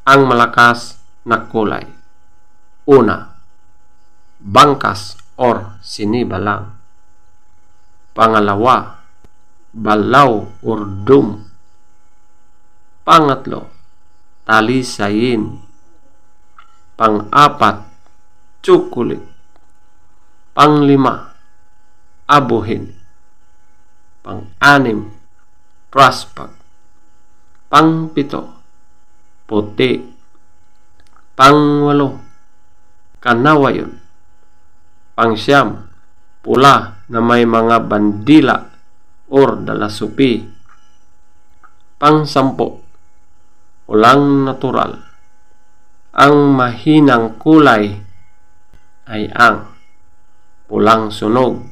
ang malakas na kulay. Una, bangkas or sinibalang. Pangalawa, balaw or dum. Pangatlo, talisayin. Pang-apat, tsukulit. Panglima, abuhin. Pang-anim, praspag. Pang-pito, puti. Pang-walo, kanawayon. Pang-siyam, pula na may mga bandila or dalasupi. Pang-sampo, pulang natural. Ang mahinang kulay ay ang pulang sunog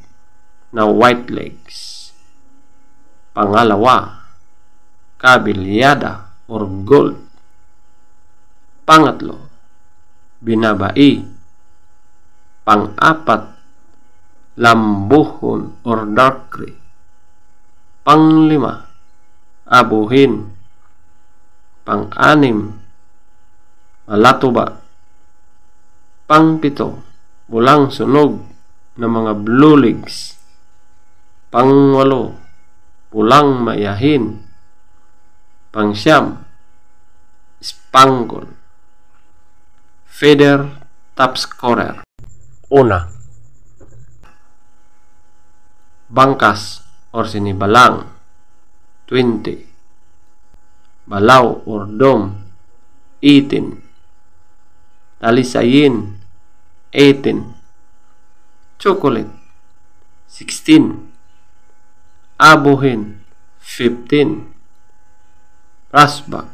na white legs. Pangalawa, kabilyada or gold. Pangatlo, binabai. Pang-apat, lambuhon or dark gray. Panglima, abuhin. Pang-anim, malatuba. Pang-pito, pulang sunog na mga blue legs. Pang-walo, pulang mayahin. Pang-siyam, spangle. Feather top scorer. Una, bangkas or sinibalang 20. Balaw or dom 18. Talisayin 18. Chocolate 16. Abuhin 15. Rasbak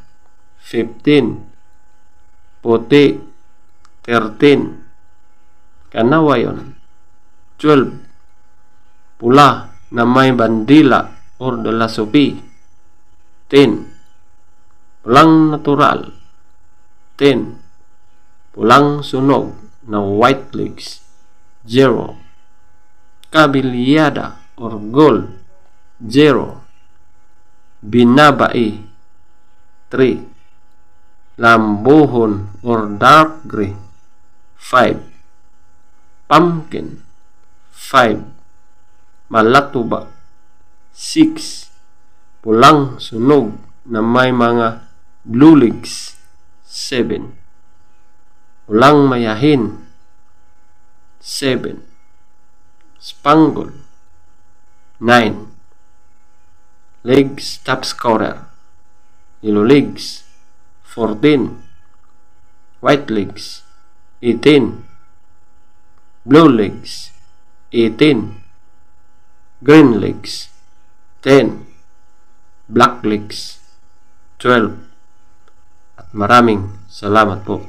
15. Puti 13. Kanawayon 12. Pula na may bandila or dalasupi 10. Pulang natural 10. Pulang sunog na white legs 0. Kabilyada or gold 0. Binabai 3. Lambuhon or dark gray 5. Pumpkin 5. Malatuba 6. Pulang sunog na may mga blue legs 7. Pulang mayahin 7. Spangle 9. Legs top scorer. Yellow legs 14. White legs 18. Blue legs 18. Green legs 10. Black legs 12. At maraming salamat po.